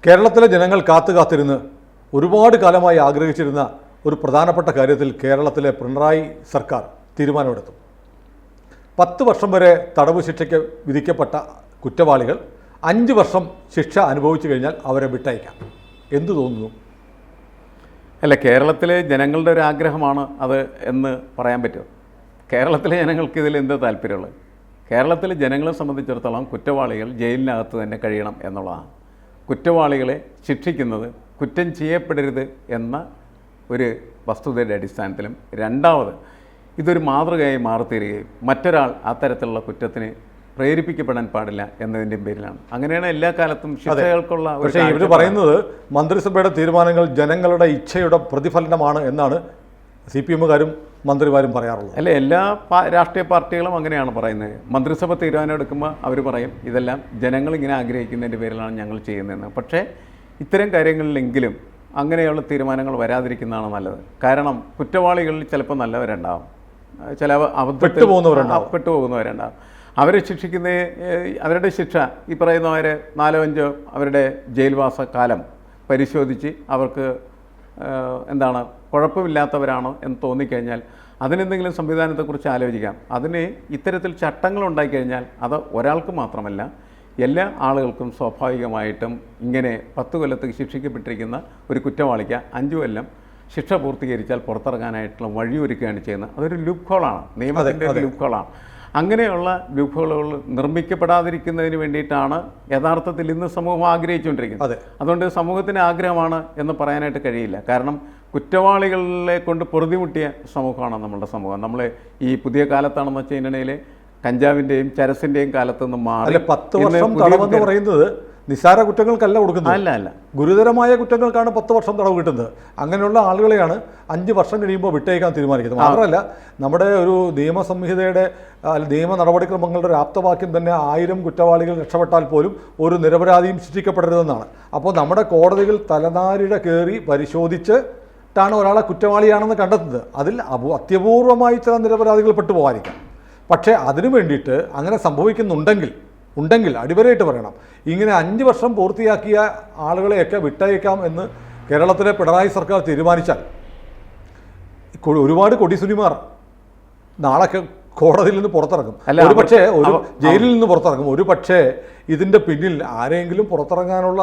കേരളത്തിലെ ജനങ്ങൾ കാത്തിരുന്ന് ഒരുപാട് കാലമായി ആഗ്രഹിച്ചിരുന്ന ഒരു പ്രധാനപ്പെട്ട കാര്യത്തിൽ കേരളത്തിലെ പിണറായി സർക്കാർ തീരുമാനമെടുത്തു. 10 വർഷം വരെ തടവ് ശിക്ഷയ്ക്ക് വിധിക്കപ്പെട്ട കുറ്റവാളികൾ 5 വർഷം ശിക്ഷ അനുഭവിച്ചു കഴിഞ്ഞാൽ അവരെ വിട്ടയക്കാം. എന്തു തോന്നുന്നു? അല്ല, കേരളത്തിലെ ജനങ്ങളുടെ ഒരു ആഗ്രഹമാണ് അത് എന്ന് പറയാൻ പറ്റുമോ? കേരളത്തിലെ ജനങ്ങൾക്ക് ഇതിൽ എന്ത് താല്പര്യമുള്ളത്? കേരളത്തിലെ ജനങ്ങളെ സംബന്ധിച്ചിടത്തോളം കുറ്റവാളികൾ ജയിലിനകത്ത് തന്നെ കഴിയണം എന്നുള്ളതാണ്. കുറ്റവാളികളെ ശിക്ഷിക്കുന്നത് കുറ്റം ചെയ്യപ്പെടരുത് എന്ന ഒരു വസ്തുതയുടെ അടിസ്ഥാനത്തിലും, രണ്ടാമത് ഇതൊരു മാതൃകയായി മാറിത്തീരുകയും മറ്റൊരാൾ അത്തരത്തിലുള്ള കുറ്റത്തിന് പ്രേരിപ്പിക്കപ്പെടാൻ പാടില്ല എന്നതിൻ്റെ പേരിലാണ്. അങ്ങനെയാണ് എല്ലാ കാലത്തും ശിക്ഷകൾക്കുള്ള. പക്ഷേ ഇവർ പറയുന്നത് മന്ത്രിസഭയുടെ തീരുമാനങ്ങൾ ജനങ്ങളുടെ ഇച്ഛയുടെ പ്രതിഫലനമാണ് എന്നാണ് CPM-കാരും മന്ത്രിമാരും പറയാറുള്ളത്. അല്ല, എല്ലാ രാഷ്ട്രീയ പാർട്ടികളും അങ്ങനെയാണ് പറയുന്നത്. മന്ത്രിസഭ തീരുമാനം എടുക്കുമ്പോൾ അവർ പറയും ഇതെല്ലാം ജനങ്ങളിങ്ങനെ ആഗ്രഹിക്കുന്നതിൻ്റെ പേരിലാണ് ഞങ്ങൾ ചെയ്യുന്നതെന്ന്. പക്ഷേ ഇത്തരം കാര്യങ്ങളിലെങ്കിലും അങ്ങനെയുള്ള തീരുമാനങ്ങൾ വരാതിരിക്കുന്നതാണ് നല്ലത്. കാരണം കുറ്റവാളികളിൽ ചിലപ്പോൾ നല്ലവരുണ്ടാവും, ചില പെട്ടുപോകുന്നവരുണ്ടാവും. അവരെ ശിക്ഷിക്കുന്ന അവരുടെ ശിക്ഷ ഈ പറയുന്നവരെ 4-5 അവരുടെ ജയിൽവാസ കാലം പരിശോധിച്ച് അവർക്ക് എന്താണ് കുഴപ്പമില്ലാത്തവരാണോ എന്ന് തോന്നിക്കഴിഞ്ഞാൽ അതിനെന്തെങ്കിലും സംവിധാനത്തെക്കുറിച്ച് ആലോചിക്കാം. അതിന് ഇത്തരത്തിൽ ചട്ടങ്ങൾ ഉണ്ടായിക്കഴിഞ്ഞാൽ അത് ഒരാൾക്ക് മാത്രമല്ല എല്ലാ ആളുകൾക്കും സ്വാഭാവികമായിട്ടും ഇങ്ങനെ 10 കൊല്ലത്തേക്ക് ശിക്ഷിക്കപ്പെട്ടിരിക്കുന്ന ഒരു കുറ്റവാളിക്ക് 5 കൊല്ലം ശിക്ഷ പൂർത്തീകരിച്ചാൽ പുറത്തിറങ്ങാനായിട്ടുള്ള വഴിയൊരുക്കുകയാണ് ചെയ്യുന്നത്. അതൊരു ലൂപ്പ് ഹോളാണ്, നിയമത്തിൻ്റെ ഒരു ലൂപ്പ് ഹോളാണ്. അങ്ങനെയുള്ള ലൂപ്പ് ഹോളുകൾ നിർമ്മിക്കപ്പെടാതിരിക്കുന്നതിന് വേണ്ടിയിട്ടാണ് യഥാർത്ഥത്തിൽ ഇന്ന് സമൂഹം ആഗ്രഹിച്ചുകൊണ്ടിരിക്കുന്നത്. അതുകൊണ്ട് സമൂഹത്തിന് ആഗ്രഹമാണ് എന്ന് പറയാനായിട്ട് കഴിയില്ല. കാരണം കുറ്റവാളികളെ കൊണ്ട് പൊറുതിമുട്ടിയ സമൂഹമാണ് നമ്മളുടെ സമൂഹം. നമ്മൾ ഈ പുതിയ കാലത്താണെന്ന് വെച്ച് കഴിഞ്ഞാൽ കഞ്ചാവിൻ്റെയും ചരസിൻ്റെയും കാലത്തുനിന്ന് മാറി 10 വർഷം തടവെന്ന് പറയുന്നത് നിസ്സാര കുറ്റങ്ങൾക്കല്ല കൊടുക്കുന്നത്. അല്ല, ഗുരുതരമായ കുറ്റങ്ങൾക്കാണ് 10 വർഷം തടവ് കിട്ടുന്നത്. അങ്ങനെയുള്ള ആളുകളെയാണ് 5 വർഷം കഴിയുമ്പോൾ വിട്ടയക്കാൻ തീരുമാനിക്കുന്നത്. മാത്രമല്ല, നമ്മുടെ ഒരു നിയമസംഹിതയുടെ നിയമ നടപടിക്രമങ്ങളുടെ ഒരു ആപ്തവാക്യം തന്നെ 1000 കുറ്റവാളികൾ രക്ഷപ്പെട്ടാൽ പോലും ഒരു നിരപരാധിയും ശിക്ഷിക്കപ്പെടരുതെന്നാണ്. അപ്പോൾ നമ്മുടെ കോടതികൾ തലനാരിഴ കയറി പരിശോധിച്ചിട്ടാണ് ഒരാളെ കുറ്റവാളിയാണെന്ന് കണ്ടെത്തുന്നത്. അതിൽ അത്യപൂർവമായി ചില നിരപരാധികൾ പെട്ടുപോകാതിരിക്കാം. പക്ഷേ അതിനു വേണ്ടിയിട്ട് അങ്ങനെ സംഭവിക്കുന്നുണ്ടെങ്കിൽ അടിവരയിട്ട് പറയണം, ഇങ്ങനെ 5 വർഷം പൂർത്തിയാക്കിയ ആളുകളെയൊക്കെ വിട്ടയക്കാം എന്ന് കേരളത്തിലെ പിണറായി സർക്കാർ തീരുമാനിച്ചാൽ ഒരുപാട് കൊടിസുനിമാർ നാളെ കോടതിയിൽ നിന്ന് പുറത്തിറങ്ങും. ഒരുപക്ഷെ ജയിലിൽ നിന്ന് പുറത്തിറങ്ങും. ഒരു പക്ഷേ ഇതിൻ്റെ പിന്നിൽ ആരെങ്കിലും പുറത്തിറങ്ങാനുള്ള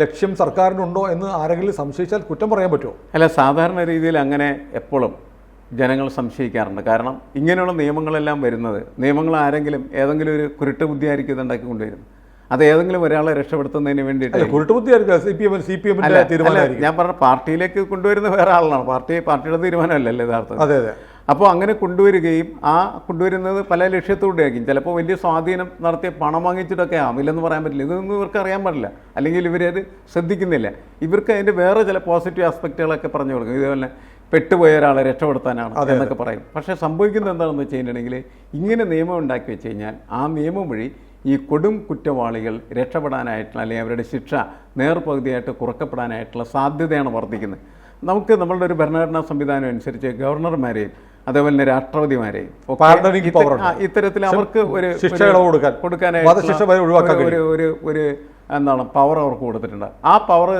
ലക്ഷ്യം സർക്കാരിനുണ്ടോ എന്ന് ആരെങ്കിലും സംശയിച്ചാൽ കുറ്റം പറയാൻ പറ്റുമോ? അല്ല, സാധാരണ രീതിയിൽ അങ്ങനെ എപ്പോഴും ജനങ്ങൾ സംശയിക്കാറുണ്ട്. കാരണം ഇങ്ങനെയുള്ള നിയമങ്ങളെല്ലാം വരുന്നത്, നിയമങ്ങൾ ആരെങ്കിലും ഏതെങ്കിലും ഒരു കുരുട്ട് ബുദ്ധിയായിരിക്കും ഇതുണ്ടാക്കി കൊണ്ടുവരുന്നത്. അത് ഏതെങ്കിലും ഒരാളെ രക്ഷപ്പെടുത്തുന്നതിന് വേണ്ടിയിട്ട് ഞാൻ പറഞ്ഞ പാർട്ടിയിലേക്ക് കൊണ്ടുവരുന്ന വേറെ ആളാണ്. പാർട്ടിയുടെ തീരുമാനമല്ലല്ലോ യഥാർത്ഥം. അതെ. അപ്പോൾ അങ്ങനെ കൊണ്ടുവരികയും കൊണ്ടുവരുന്നത് പല ലക്ഷ്യത്തോടെയായിരിക്കും. ചിലപ്പോൾ വലിയ സ്വാധീനം നടത്തിയ പണം വാങ്ങിച്ചിട്ടൊക്കെ ആവില്ലെന്ന് പറയാൻ പറ്റില്ല. ഇതൊന്നും ഇവർക്ക് അറിയാൻ പാടില്ല, അല്ലെങ്കിൽ ഇവരത് ശ്രദ്ധിക്കുന്നില്ല. ഇവർക്ക് അതിൻ്റെ വേറെ ചില പോസിറ്റീവ് ആസ്പെക്റ്റുകളൊക്കെ പറഞ്ഞു കൊടുക്കും. ഇതേപോലെ പെട്ടുപോയ ഒരാളെ രക്ഷപ്പെടുത്താനാണ് എന്നൊക്കെ പറയും. പക്ഷേ സംഭവിക്കുന്നത് എന്താണെന്ന് വെച്ച് കഴിഞ്ഞിട്ടുണ്ടെങ്കിൽ ഇങ്ങനെ നിയമം ഉണ്ടാക്കി വെച്ച് കഴിഞ്ഞാൽ ആ നിയമം വഴി ഈ കൊടും കുറ്റവാളികൾ രക്ഷപ്പെടാനായിട്ടുള്ള അല്ലെങ്കിൽ അവരുടെ ശിക്ഷ നേർപകുതിയായിട്ട് കുറക്കപ്പെടാനായിട്ടുള്ള സാധ്യതയാണ് വർദ്ധിക്കുന്നത്. നമുക്ക് നമ്മളുടെ ഒരു ഭരണഘടനാ സംവിധാനം അനുസരിച്ച് ഗവർണർമാരെയും അതേപോലെ തന്നെ രാഷ്ട്രപതിമാരെയും ഇത്തരത്തിൽ അവർക്ക് ഒരു കൊടുക്കാനായിട്ട് ഒരു എന്താണ് പവർ അവർക്ക് കൊടുത്തിട്ടുണ്ട്. ആ പവർ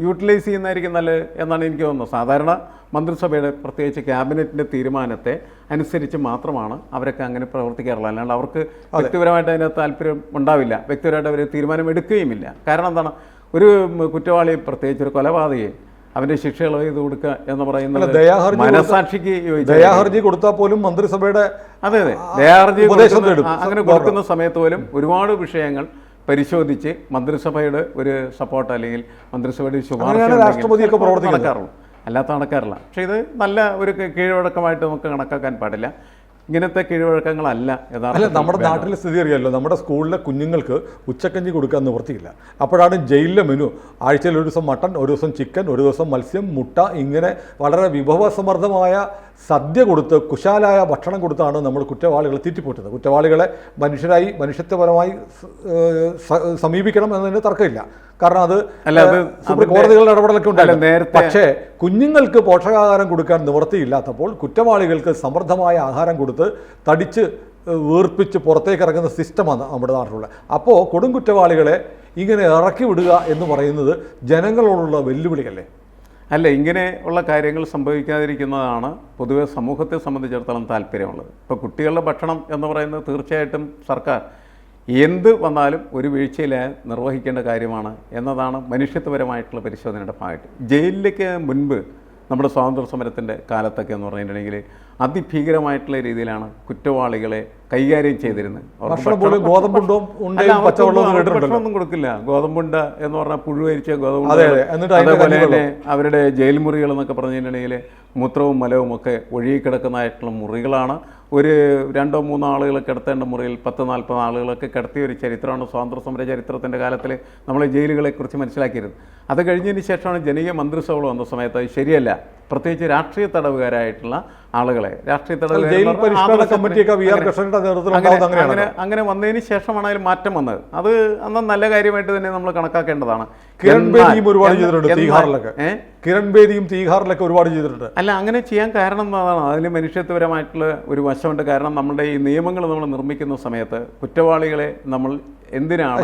യൂട്ടിലൈസ് ചെയ്യുന്നതായിരിക്കും നല്ലത് എന്നാണ് എനിക്ക് തോന്നുന്നത്. സാധാരണ മന്ത്രിസഭയുടെ പ്രത്യേകിച്ച് ക്യാബിനറ്റിൻ്റെ തീരുമാനത്തെ അനുസരിച്ച് മാത്രമാണ് അവരൊക്കെ അങ്ങനെ പ്രവർത്തിക്കാറുള്ളത്. അല്ലാണ്ട് അവർക്ക് വ്യക്തിപരമായിട്ട് അതിനകത്ത് താല്പര്യം ഉണ്ടാവില്ല, വ്യക്തിപരമായിട്ട് അവർ തീരുമാനം എടുക്കുകയുമില്ല. കാരണം എന്താണ്, ഒരു കുറ്റവാളി പ്രത്യേകിച്ച് ഒരു കൊലപാതകയെ അവൻ്റെ ശിക്ഷ ഇളവ് ചെയ്ത് കൊടുക്കുക എന്ന് പറയുന്നത് മനസാക്ഷിക്ക് ദയാഹർജി കൊടുത്താൽ പോലും മന്ത്രിസഭയുടെ ദയാഹർജി അങ്ങനെ കൊടുക്കുന്ന സമയത്ത് പോലും ഒരുപാട് വിഷയങ്ങൾ പരിശോധിച്ച് മന്ത്രിസഭയുടെ ഒരു സപ്പോർട്ട് അല്ലെങ്കിൽ മന്ത്രിസഭയുടെ ശുപാർശ രാഷ്ട്രപതിയൊക്കെ നടക്കാറുള്ളൂ, അല്ലാത്ത നടക്കാറില്ല. പക്ഷേ ഇത് നല്ല ഒരു കീഴ്വഴക്കമായിട്ട് നമുക്ക് കണക്കാക്കാൻ പാടില്ല. ഇങ്ങനത്തെ കീഴ്വഴക്കങ്ങളല്ല യഥാർത്ഥ. നമ്മുടെ നാട്ടിലെ സ്ഥിതി അറിയാമല്ലോ. നമ്മുടെ സ്കൂളിലെ കുഞ്ഞുങ്ങൾക്ക് ഉച്ചക്കഞ്ഞി കൊടുക്കാൻ നിവൃത്തിയില്ല. അപ്പോഴാണ് ജയിലിലെ മെനു ആഴ്ചയിൽ ഒരു ദിവസം മട്ടൺ, ഒരു ദിവസം ചിക്കൻ, ഒരു ദിവസം മത്സ്യം, മുട്ട, ഇങ്ങനെ വളരെ വിഭവസമൃദ്ധമായ സദ്യ കൊടുത്ത് കുശാലായ ഭക്ഷണം കൊടുത്താണ് നമ്മൾ കുറ്റവാളികളെ തീറ്റിപ്പോറ്റുന്നത്. കുറ്റവാളികളെ മനുഷ്യത്വപരമായി സമീപിക്കണം എന്നതിന് തർക്കമില്ല. കാരണം അത് കോടതികളുടെ ഇടപെടലൊക്കെ ഉണ്ടായിരുന്നു. പക്ഷേ കുഞ്ഞുങ്ങൾക്ക് പോഷകാഹാരം കൊടുക്കാൻ നിവൃത്തിയില്ലാത്തപ്പോൾ കുറ്റവാളികൾക്ക് സമൃദ്ധമായ ആഹാരം കൊടുത്ത് തടിച്ച് വീർപ്പിച്ച് പുറത്തേക്ക് ഇറങ്ങുന്ന സിസ്റ്റമാണ് നമ്മുടെ നാട്ടിലുള്ളത്. അപ്പോൾ കൊടും കുറ്റവാളികളെ ഇങ്ങനെ ഇറക്കി വിടുക എന്ന് പറയുന്നത് ജനങ്ങളോടുള്ള വെല്ലുവിളിയല്ലേ? അല്ല, ഇങ്ങനെ ഉള്ള കാര്യങ്ങൾ സംഭവിക്കാതിരിക്കുന്നതാണ് പൊതുവെ സമൂഹത്തെ സംബന്ധിച്ചിടത്തോളം താല്പര്യമുള്ളത്. ഇപ്പോൾ കുട്ടികളുടെ ഭക്ഷണം എന്ന് പറയുന്നത് തീർച്ചയായിട്ടും സർക്കാർ എന്ത് വന്നാലും ഒരു വീഴ്ചയിലായി നിർവഹിക്കേണ്ട കാര്യമാണ് എന്നതാണ് മനുഷ്യത്വപരമായിട്ടുള്ള പരിശോധനയുടെ ഭാഗമായിട്ട്. ജയിലിലേക്ക് മുൻപ് നമ്മുടെ സ്വാതന്ത്ര്യ സമരത്തിൻ്റെ കാലത്തൊക്കെ എന്ന് പറഞ്ഞിട്ടുണ്ടെങ്കിൽ അതിഭീകരമായിട്ടുള്ള രീതിയിലാണ് കുറ്റവാളികളെ കൈകാര്യം ചെയ്തിരുന്നത്. ഭക്ഷണമൊന്നും കൊടുക്കില്ല. ഗോതമ്പുണ്ട എന്ന് പറഞ്ഞാൽ പുഴുവരിച്ച ഗോതമ്പുണ്ട, അതേപോലെ തന്നെ അവരുടെ ജയിൽ മുറികൾ എന്നൊക്കെ പറഞ്ഞിട്ടുണ്ടെങ്കിൽ മൂത്രവും മലവും ഒക്കെ ഒഴുകിക്കിടക്കുന്നതായിട്ടുള്ള മുറികളാണ്. ഒരു 2-3 ആളുകളെ കിടത്തേണ്ട മുറിയിൽ 10-40 ആളുകളൊക്കെ കിടത്തിയ ഒരു ചരിത്രമാണ് സ്വാതന്ത്ര്യ സമര ചരിത്രത്തിൻ്റെ കാലത്തിൽ നമ്മൾ ജയിലുകളെക്കുറിച്ച് മനസ്സിലാക്കിയിരുന്നത്. അത് കഴിഞ്ഞതിന് ശേഷമാണ് ജനകീയ മന്ത്രിസഭകൾ വന്ന സമയത്ത് അത് ശരിയല്ല, പ്രത്യേകിച്ച് രാഷ്ട്രീയ തടവുകാരായിട്ടുള്ള ആളുകളെ അങ്ങനെ വന്നതിന് ശേഷമാണ് അതിൽ മാറ്റം വന്നത്. അത് അന്ന് നല്ല കാര്യമായിട്ട് തന്നെ നമ്മൾ കണക്കാക്കേണ്ടതാണ്. കിരൺ ബേദിയും ഒരുപാട് ചെയ്തിട്ടുണ്ട് തീഹാറിലൊക്കെ ഒരുപാട് ചെയ്തിട്ടുണ്ട്. അല്ല, അങ്ങനെ ചെയ്യാൻ കാരണം എന്നതാണ്, അതിൽ മനുഷ്യത്വപരമായിട്ടുള്ള ഒരു വശമുണ്ട്. കാരണം നമ്മുടെ ഈ നിയമങ്ങൾ നമ്മൾ നിർമ്മിക്കുന്ന സമയത്ത് കുറ്റവാളികളെ നമ്മൾ എന്തിനാണ്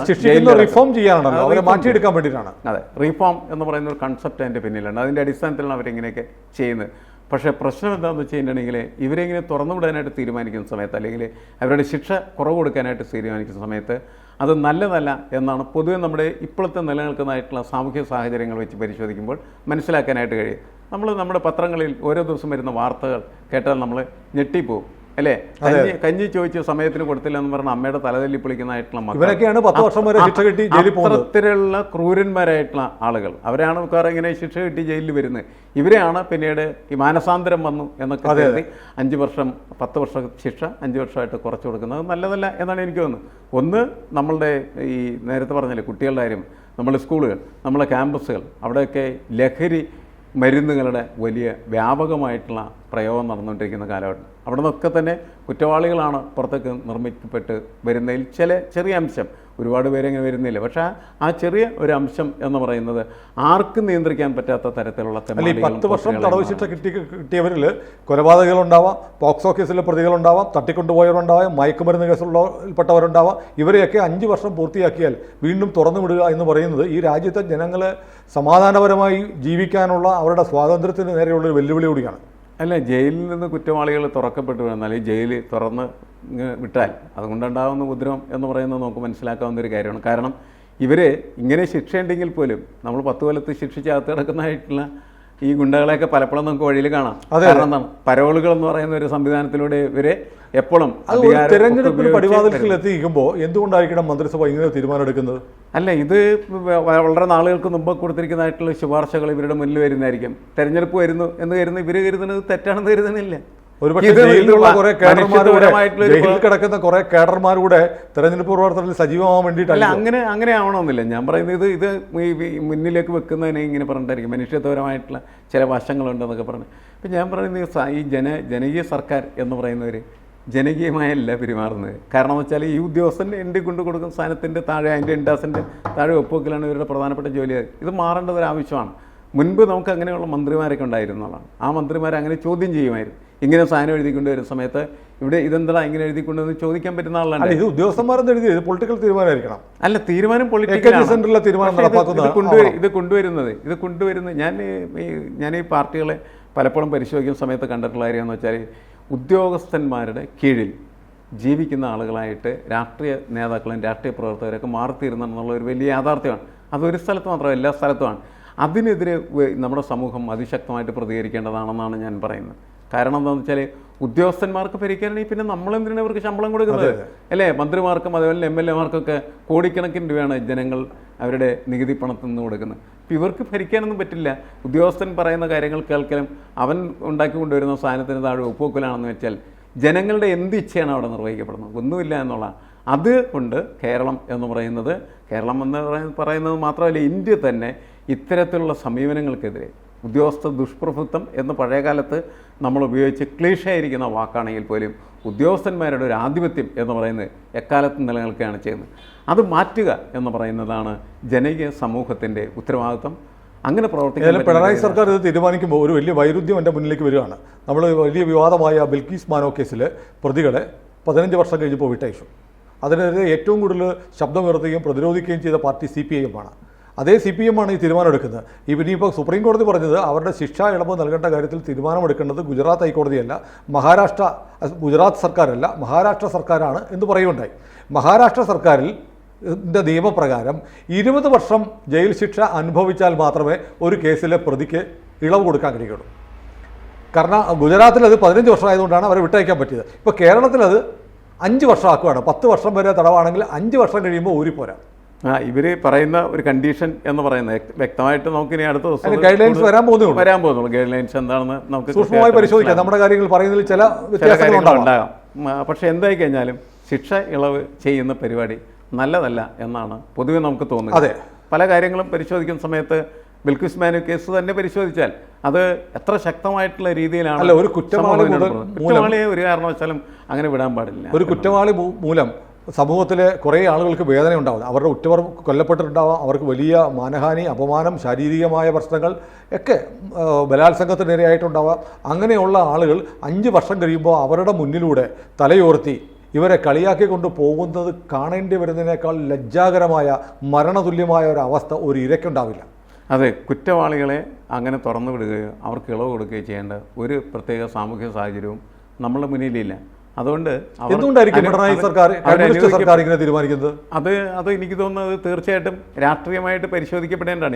റിഫോം ചെയ്യാനാണല്ലോ, അവരെ മാറ്റിയെടുക്കാൻ വേണ്ടിയിട്ടാണ്. അതെ, റീഫോം എന്ന് പറയുന്ന ഒരു കൺസെപ്റ്റ് അതിൻ്റെ പിന്നിലുണ്ട്. അതിൻ്റെ അടിസ്ഥാനത്തിലാണ് അവരിങ്ങനെയൊക്കെ ചെയ്യുന്നത്. പക്ഷേ പ്രശ്നം എന്താണെന്ന് വെച്ച് കഴിഞ്ഞിട്ടുണ്ടെങ്കിൽ ഇവരെങ്ങനെ തുറന്നുവിടാനായിട്ട് തീരുമാനിക്കുന്ന സമയത്ത്, അല്ലെങ്കിൽ അവരുടെ ശിക്ഷ കുറവ് കൊടുക്കാനായിട്ട് തീരുമാനിക്കുന്ന സമയത്ത് അത് നല്ലതല്ല എന്നാണ് പൊതുവെ നമ്മുടെ ഇപ്പോഴത്തെ നിലനിൽക്കുന്നതായിട്ടുള്ള സാമൂഹ്യ സാഹചര്യങ്ങൾ വെച്ച് പരിശോധിക്കുമ്പോൾ മനസ്സിലാക്കാനായിട്ട് കഴിയും. നമ്മുടെ പത്രങ്ങളിൽ ഓരോ ദിവസം വരുന്ന വാർത്തകൾ കേട്ടാൽ നമ്മൾ ഞെട്ടിപ്പോവും, അല്ലേ? കഞ്ഞി ചോദിച്ച സമയത്തിന് കൊടുത്തില്ല എന്ന് പറഞ്ഞ അമ്മയുടെ തലതല്ലി പൊളിക്കുന്നതായിട്ടുള്ള അത്തരത്തിലുള്ള ക്രൂരന്മാരായിട്ടുള്ള ആളുകൾ, അവരാണ് മിക്കവാറും ഇങ്ങനെ ശിക്ഷ കിട്ടി ജയിലിൽ വരുന്നത്. ഇവരെയാണ് പിന്നീട് ഈ മാനസാന്തരം വന്നു എന്നൊക്കെ കരുതി 5 വർഷം 10 വർഷം ശിക്ഷ 5 വർഷമായിട്ട് കുറച്ച് കൊടുക്കുന്നത് നല്ലതല്ല എന്നാണ് എനിക്ക് തോന്നുന്നത്. ഒന്ന്, നമ്മളുടെ ഈ നേരത്തെ പറഞ്ഞില്ലേ കുട്ടികളുടെ കാര്യം, നമ്മുടെ സ്കൂളുകൾ, നമ്മളെ ക്യാമ്പസുകൾ, അവിടെയൊക്കെ ലഹരി മരുന്നുകളുടെ വലിയ വ്യാപകമായിട്ടുള്ള പ്രയോഗം നടന്നുകൊണ്ടിരിക്കുന്ന കാലഘട്ടം. അവിടെ നിന്നൊക്കെ തന്നെ കുറ്റവാളികളാണ് പുറത്തേക്ക് നിർമ്മിക്കപ്പെട്ട് വരുന്നതിൽ ചെറിയ അംശം, ഒരുപാട് പേരെങ്ങനെ വരുന്നില്ല, പക്ഷേ ആ ചെറിയ ഒരു അംശം എന്ന് പറയുന്നത് ആർക്കും നിയന്ത്രിക്കാൻ പറ്റാത്ത തരത്തിലുള്ള 10 വർഷം തടവ് ശിക്ഷ കിട്ടിയവരിൽ കൊലപാതകങ്ങളുണ്ടാവാം, പോക്സോ കേസിലെ പ്രതികളുണ്ടാവാം, തട്ടിക്കൊണ്ടുപോയവരുണ്ടാവാം, മയക്കുമരുന്ന് കേസുള്ളപ്പെട്ടവരുണ്ടാവാം. ഇവരെയൊക്കെ 5 വർഷം പൂർത്തിയാക്കിയാൽ വീണ്ടും തുറന്നു വിടുക എന്ന് പറയുന്നത് ഈ രാജ്യത്തെ ജനങ്ങളെ സമാധാനപരമായി ജീവിക്കാനുള്ള അവരുടെ സ്വാതന്ത്ര്യത്തിന് നേരെയുള്ളൊരു വെല്ലുവിളി കൂടിയാണ്. അല്ല, ജയിലിൽ നിന്ന് കുറ്റവാളികൾ തുറക്കപ്പെട്ടു എന്നാൽ ഈ ജയിൽ തുറന്ന് വിട്ടാൽ അതുകൊണ്ടുണ്ടാകുന്ന ഉപദ്രവം എന്ന് പറയുന്നത് നമുക്ക് മനസ്സിലാക്കാവുന്ന ഒരു കാര്യമാണ്. കാരണം ഇവർ ഇങ്ങനെ ശിക്ഷയുണ്ടെങ്കിൽ പോലും നമ്മൾ 10 കൊല്ലത്ത് ശിക്ഷിച്ച് അകത്ത് കിടക്കുന്നതായിട്ടുള്ള ഈ ഗുണ്ടകളെയൊക്കെ പലപ്പോഴും നമുക്ക് വഴിയിൽ കാണാം. കാരണം എന്താണ്, പരോളുകൾ എന്ന് പറയുന്ന ഒരു സംവിധാനത്തിലൂടെ ഇവരെ എപ്പോഴും തെരഞ്ഞെടുപ്പിന് പടിവാതിൽക്കൽ എത്തിക്കുമ്പോൾ എന്തുകൊണ്ടായിരിക്കണം മന്ത്രിസഭ ഇങ്ങനെ തീരുമാനം എടുക്കുന്നത്? അല്ല, ഇത് വളരെ നാളുകൾക്ക് മുമ്പ് കൊടുത്തിരിക്കുന്നതായിട്ടുള്ള ശുപാർശകൾ ഇവരുടെ മുന്നിൽ വരുന്നതായിരിക്കും. തെരഞ്ഞെടുപ്പ് വരുന്നു എന്ന് കരുതുന്നത് ഇവർ കരുതുന്നത് തെറ്റാണെന്ന് കരുതുന്നില്ല. കിടക്കുന്ന കുറെ കേഡർമാരുടെ തെരഞ്ഞെടുപ്പ് പ്രവർത്തനത്തിൽ സജീവമാവാൻ വേണ്ടിയിട്ടല്ല. അങ്ങനെ ആവണമെന്നില്ല. ഞാൻ പറയുന്നത് ഇത് മുന്നിലേക്ക് വെക്കുന്നതിനെ ഇങ്ങനെ പറഞ്ഞിട്ടായിരിക്കും മനുഷ്യത്വപരമായിട്ടുള്ള ചില വശങ്ങളുണ്ടെന്നൊക്കെ പറഞ്ഞു. ഇപ്പം ഞാൻ പറയുന്നത് ഈ ജനകീയ സർക്കാർ എന്ന് പറയുന്നവർ ജനകീയമായല്ല പെരുമാറുന്നത്. കാരണം എന്ന് വെച്ചാൽ ഈ ഉദ്യോഗസ്ഥൻ എണ്ണി കൊണ്ട് കൊടുക്കുന്ന സാധനത്തിൻ്റെ താഴെ, അതിൻ്റെ ഇൻഡാസിൻ്റെ താഴെ ഒപ്പുവെക്കലാണ് ഇവരുടെ പ്രധാനപ്പെട്ട ജോലി. ഇത് മാറേണ്ടത് ഒരു ആവശ്യമാണ്. മുൻപ് നമുക്ക് അങ്ങനെയുള്ള മന്ത്രിമാരൊക്കെ ഉണ്ടായിരുന്നതാണ്. ആ മന്ത്രിമാരെ അങ്ങനെ ചോദ്യം ചെയ്യുമായിരുന്നു. ഇങ്ങനെ സാധനം എഴുതിക്കൊണ്ട് വരുന്ന സമയത്ത് ഇവിടെ ഇതെന്താ ഇങ്ങനെ എഴുതിക്കൊണ്ടെന്ന് ചോദിക്കാൻ പറ്റുന്ന ആളാണ്. ഇത് ഉദ്യോഗസ്ഥന്മാരെന്ന് എഴുതി പൊളിറ്റിക്കൽ തീരുമാനമായിരിക്കണം. അല്ല, തീരുമാനം പൊളിറ്റിക്കൽ ഇത് കൊണ്ടുവരുന്നത് ഞാൻ ഈ പാർട്ടികളെ പലപ്പോഴും പരിശോധിക്കുന്ന സമയത്ത് കണ്ടിട്ടുള്ള കാര്യമെന്ന് വെച്ചാൽ ഉദ്യോഗസ്ഥന്മാരുടെ കീഴിൽ ജീവിക്കുന്ന ആളുകളായിട്ട് രാഷ്ട്രീയ നേതാക്കളും രാഷ്ട്രീയ പ്രവർത്തകരൊക്കെ മാറിത്തീരുന്നുള്ള ഒരു വലിയ യാഥാർത്ഥ്യമാണ്. അതൊരു സ്ഥലത്ത് മാത്രമല്ല, എല്ലാ സ്ഥലത്തുമാണ്. അതിനെതിരെ നമ്മുടെ സമൂഹം അതിശക്തമായിട്ട് പ്രതികരിക്കേണ്ടതാണെന്നാണ് ഞാൻ പറയുന്നത്. കാരണം എന്താണെന്ന് വെച്ചാൽ ഉദ്യോഗസ്ഥന്മാർക്ക് ഭരിക്കാനാണെങ്കിൽ പിന്നെ നമ്മളെന്തിനാണ് ഇവർക്ക് ശമ്പളം കൊടുക്കുന്നത്, അല്ലേ? മന്ത്രിമാർക്കും അതുപോലെ MLA മാർക്കൊക്കെ കോടിക്കണക്കിന് രൂപയാണ് ജനങ്ങൾ അവരുടെ നികുതി പണത്തിൽ നിന്ന് കൊടുക്കുന്നത്. അപ്പോൾ ഇവർക്ക് ഭരിക്കാനൊന്നും പറ്റില്ല. ഉദ്യോഗസ്ഥൻ പറയുന്ന കാര്യങ്ങൾ കേൾക്കലും അവൻ ഉണ്ടാക്കി കൊണ്ടുവരുന്ന സാധനത്തിന് താഴെ ഒപ്പുവെക്കലാണെന്ന് വെച്ചാൽ ജനങ്ങളുടെ എന്ത് ഇച്ഛയാണ് അവിടെ നിർവഹിക്കപ്പെടുന്നത്? ഒന്നുമില്ല എന്നുള്ള. അതുകൊണ്ട് കേരളം എന്ന് പറയുന്നത് മാത്രമല്ല, ഇന്ത്യ തന്നെ ഇത്തരത്തിലുള്ള സമീപനങ്ങൾക്കെതിരെ ഉദ്യോഗസ്ഥ ദുഷ്പ്രഭുത്വം എന്ന് പഴയകാലത്ത് നമ്മൾ ഉപയോഗിച്ച് ക്ലീഷയായിരിക്കുന്ന വാക്കാണെങ്കിൽ പോലും ഉദ്യോഗസ്ഥന്മാരുടെ ഒരു ആധിപത്യം എന്ന് പറയുന്നത് എക്കാലത്തും നിലനിൽക്കുകയാണ് ചെയ്യുന്നത്. അത് മാറ്റുക എന്ന് പറയുന്നതാണ് ജനകീയ സമൂഹത്തിൻ്റെ ഉത്തരവാദിത്വം. അങ്ങനെ പ്രവർത്തിക്കാൻ പിണറായി സർക്കാർ ഇത് തീരുമാനിക്കുമ്പോൾ ഒരു വലിയ വൈരുദ്ധ്യം എൻ്റെ മുന്നിലേക്ക് വരികയാണ്. നമ്മൾ വലിയ വിവാദമായ ബിൽക്കീസ് മാനോ കേസിലെ പ്രതികളെ 15 വർഷം കഴിഞ്ഞപ്പോൾ വിട്ടയച്ചു. അതിനെതിരെ ഏറ്റവും കൂടുതൽ ശബ്ദമുയർത്തുകയും പ്രതിരോധിക്കുകയും ചെയ്ത പാർട്ടി CPIM ആണ്. അതേ CPM ആണ് ഈ തീരുമാനം എടുക്കുന്നത്. ഇനിയിപ്പോൾ സുപ്രീം കോടതി പറഞ്ഞത് അവരുടെ ശിക്ഷാ ഇളവ് നൽകേണ്ട കാര്യത്തിൽ തീരുമാനമെടുക്കേണ്ടത് ഗുജറാത്ത് ഹൈക്കോടതിയല്ല, ഗുജറാത്ത് സർക്കാരല്ല, മഹാരാഷ്ട്ര സർക്കാരാണ് എന്ന് പറയുകയുണ്ടായി. മഹാരാഷ്ട്ര സർക്കാരിൽ നിയമപ്രകാരം 20 വർഷം ജയിൽ ശിക്ഷ അനുഭവിച്ചാൽ മാത്രമേ ഒരു കേസിലെ പ്രതിക്ക് ഇളവ് കൊടുക്കാൻ കഴിയുള്ളൂ. കാരണം ഗുജറാത്തിൽ അത് 15 വർഷമായതുകൊണ്ടാണ് അവരെ വിട്ടയക്കാൻ പറ്റിയത്. ഇപ്പോൾ കേരളത്തിൽ അത് 5 വർഷമാക്കുകയാണ്. 10 വർഷം വരെ തടവാണെങ്കിൽ 5 വർഷം കഴിയുമ്പോൾ ഊരിപ്പോരാ. ഇവർ പറയുന്ന ഒരു കണ്ടീഷൻ എന്ന് പറയുന്നത് വ്യക്തമായിട്ട് നമുക്ക് ഇനി അടുത്ത ദിവസം ഗൈഡ് ലൈൻസ് വരാൻ പോകുന്നുള്ളൂ. ഗൈഡ് ലൈൻസ് എന്താണെന്ന് നമുക്ക് സൂക്ഷ്മമായി പരിശോധിക്കാം. നമ്മുടെ കാര്യങ്ങൾ പറയുന്നതിൽ ചില വ്യത്യാസങ്ങളുണ്ടാകാം. പക്ഷെ എന്തായി കഴിഞ്ഞാലും ശിക്ഷ ഇളവ് ചെയ്യുന്ന പരിപാടി നല്ലതല്ല എന്നാണ് പൊതുവെ നമുക്ക് തോന്നുന്നത്. അതെ, പല കാര്യങ്ങളും പരിശോധിക്കുന്ന സമയത്ത് ബിൽക്കിസ് മാനു കേസ് തന്നെ പരിശോധിച്ചാൽ അത് എത്ര ശക്തമായിട്ടുള്ള രീതിയിലാണ് ഒരു കുറ്റവാളിയെ ഒരു കാരണവശാലും അങ്ങനെ വിടാൻ പാടില്ല. ഒരു കുറ്റവാളി മൂലം സമൂഹത്തിലെ കുറേ ആളുകൾക്ക് വേദന ഉണ്ടാവും. അവരുടെ ഉറ്റവർ കൊല്ലപ്പെട്ടിട്ടുണ്ടാവാം, അവർക്ക് വലിയ മാനഹാനി, അപമാനം, ശാരീരികമായ പ്രശ്നങ്ങൾ ഒക്കെ ബലാത്സംഗത്തിനിരയായിട്ടുണ്ടാവാം. അങ്ങനെയുള്ള ആളുകൾ 5 വർഷം കഴിയുമ്പോൾ അവരുടെ മുന്നിലൂടെ തലയോർത്തി ഇവരെ കളിയാക്കിക്കൊണ്ട് പോകുന്നത് കാണേണ്ടി വരുന്നതിനേക്കാൾ ലജ്ജാകരമായ മരണതുല്യമായ ഒരു അവസ്ഥ ഒരു ഇരയ്ക്കുണ്ടാവില്ല. അതെ, കുറ്റവാളികളെ അങ്ങനെ തുറന്നു വിടുകയോ അവർക്ക് ഇളവ് കൊടുക്കുകയോ ചെയ്യേണ്ട ഒരു പ്രത്യേക സാമൂഹിക സാഹചര്യവും നമ്മളുടെ മുന്നിലില്ല. അതുകൊണ്ട് എന്തുകൊണ്ടായിരിക്കും പിണറായി സർക്കാർ ഇങ്ങനെ തീരുമാനിക്കുന്നത്? അത് എനിക്ക് തോന്നുന്നത് തീർച്ചയായിട്ടും രാഷ്ട്രീയമായിട്ട് പരിശോധിക്കപ്പെടേണ്ടതാണ്.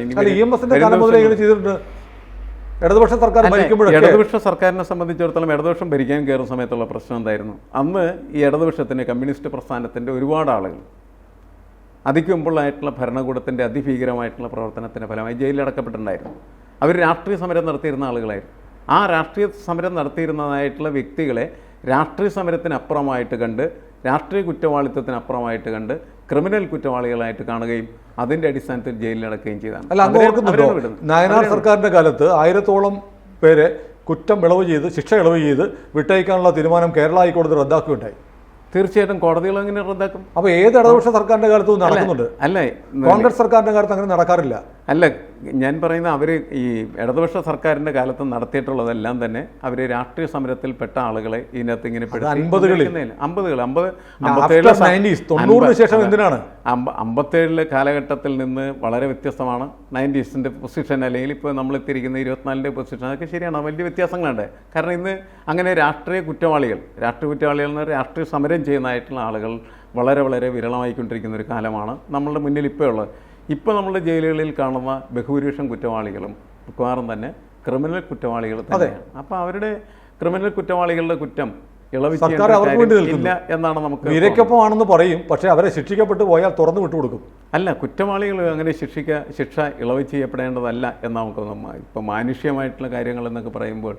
ഇടതുപക്ഷ സർക്കാർ ഇടതുപക്ഷ സർക്കാരിനെ സംബന്ധിച്ചിടത്തോളം ഇടതുപക്ഷം ഭരിക്കാൻ കയറുന്ന സമയത്തുള്ള പ്രശ്നം എന്തായിരുന്നു? അന്ന് ഈ ഇടതുപക്ഷത്തിൻ്റെ കമ്മ്യൂണിസ്റ്റ് പ്രസ്ഥാനത്തിൻ്റെ ഒരുപാട് ആളുകൾ അതിക്ക് മുമ്പുള്ളതായിട്ടുള്ള ഭരണകൂടത്തിൻ്റെ അതിഭീകരമായിട്ടുള്ള പ്രവർത്തനത്തിൻ്റെ ഫലമായി ജയിലിലടക്കപ്പെട്ടിട്ടുണ്ടായിരുന്നു. അവർ രാഷ്ട്രീയ സമരം നടത്തിയിരുന്ന ആളുകളായിരുന്നു. ആ രാഷ്ട്രീയ സമരം നടത്തിയിരുന്നതായിട്ടുള്ള വ്യക്തികളെ രാഷ്ട്രീയ സമരത്തിനപ്പുറമായിട്ട് കണ്ട്, രാഷ്ട്രീയ കുറ്റവാളിത്തത്തിനപ്പുറമായിട്ട് കണ്ട് ക്രിമിനൽ കുറ്റവാളികളായിട്ട് കാണുകയും അതിൻ്റെ അടിസ്ഥാനത്തിൽ ജയിലിലടക്കുകയും ചെയ്താണ്. നായനാർ സർക്കാരിൻ്റെ കാലത്ത് 1000-ഓളം പേരെ ശിക്ഷ ഇളവ് ചെയ്ത് വിട്ടയക്കാനുള്ള തീരുമാനം കേരള ഹൈക്കോടതി റദ്ദാക്കുകയുണ്ടായി. തീർച്ചയായിട്ടും കോടതികൾ അങ്ങനെ റദ്ദാക്കും. അപ്പോൾ ഏത് ഇടതുപക്ഷ സർക്കാരിൻ്റെ കാലത്തും നടക്കുന്നുണ്ട്. അല്ലേ, കോൺഗ്രസ് സർക്കാരിൻ്റെ കാലത്ത് അങ്ങനെ നടക്കാറില്ല. അല്ല, ഞാൻ പറയുന്ന അവർ ഈ ഇടതുപക്ഷ സർക്കാരിൻ്റെ കാലത്ത് നടത്തിയിട്ടുള്ളതെല്ലാം തന്നെ അവർ രാഷ്ട്രീയ സമരത്തിൽപ്പെട്ട ആളുകളെ ഇതിനകത്ത് ഇങ്ങനെ 57 കാലഘട്ടത്തിൽ നിന്ന് വളരെ വ്യത്യസ്തമാണ് 90s പൊസിഷൻ, അല്ലെങ്കിൽ ഇപ്പോൾ നമ്മളെത്തിയിരിക്കുന്ന 24ൻ്റെ പൊസിഷൻ. അതൊക്കെ ശരിയാണ്, വലിയ വ്യത്യാസങ്ങളുണ്ട്. കാരണം ഇന്ന് അങ്ങനെ രാഷ്ട്രീയ കുറ്റവാളികൾ എന്ന് രാഷ്ട്രീയ സമരം ചെയ്യുന്നതായിട്ടുള്ള ആളുകൾ വളരെ വളരെ വിരളമായിക്കൊണ്ടിരിക്കുന്ന ഒരു കാലമാണ് നമ്മളുടെ മുന്നിൽ ഇപ്പോൾ ഉള്ളത്. ഇപ്പോൾ നമ്മുടെ ജയിലുകളിൽ കാണുന്ന ബഹുഭൂരിപക്ഷം കുറ്റവാളികളും മിക്കവാറും തന്നെ ക്രിമിനൽ കുറ്റവാളികൾ തന്നെയാണ്. അപ്പോൾ അവരുടെ ക്രിമിനൽ കുറ്റവാളികളുടെ കുറ്റം ഇല്ല എന്നാണ് നമുക്ക്. ഇരയ്ക്കൊപ്പമാണെന്ന് പറയും, പക്ഷേ അവരെ ശിക്ഷിക്കപ്പെട്ടു പോയാൽ തുറന്നു വിട്ടുകൊടുക്കും. അല്ല, കുറ്റവാളികൾ അങ്ങനെ ശിക്ഷ ഇളവ് ചെയ്യപ്പെടേണ്ടതല്ല എന്ന് നമുക്ക് തോന്നുന്നു. ഇപ്പോൾ മാനുഷ്യമായിട്ടുള്ള കാര്യങ്ങൾ എന്നൊക്കെ പറയുമ്പോൾ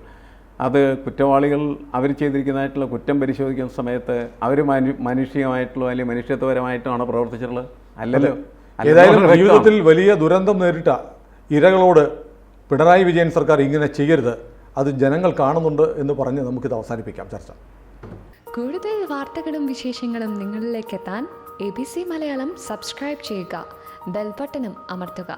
അത് കുറ്റവാളികൾ അവർ ചെയ്തിരിക്കുന്നതായിട്ടുള്ള കുറ്റം പരിശോധിക്കുന്ന സമയത്ത് അവർ മാനുഷികമായിട്ടുള്ള അല്ലെങ്കിൽ മനുഷ്യത്വപരമായിട്ടാണ് പ്രവർത്തിച്ചിട്ടുള്ളത്? അല്ലല്ലോ. ഏതായാലും ജീവിതത്തിൽ വലിയ ദുരന്തം നേരിട്ട ഇരകളോട് പിണറായി വിജയൻ സർക്കാർ ഇങ്ങനെ ചെയ്യരുത്, അത് ജനങ്ങൾ കാണുന്നുണ്ട് എന്ന് പറഞ്ഞ് നമുക്കിത് അവസാനിപ്പിക്കാം ചർച്ച. കൂടുതൽ വാർത്തകളും വിശേഷങ്ങളും നിങ്ങളിലേക്ക് എത്താൻ ABC മലയാളം സബ്സ്ക്രൈബ് ചെയ്യുക, ബെൽ ബട്ടണും അമർത്തുക.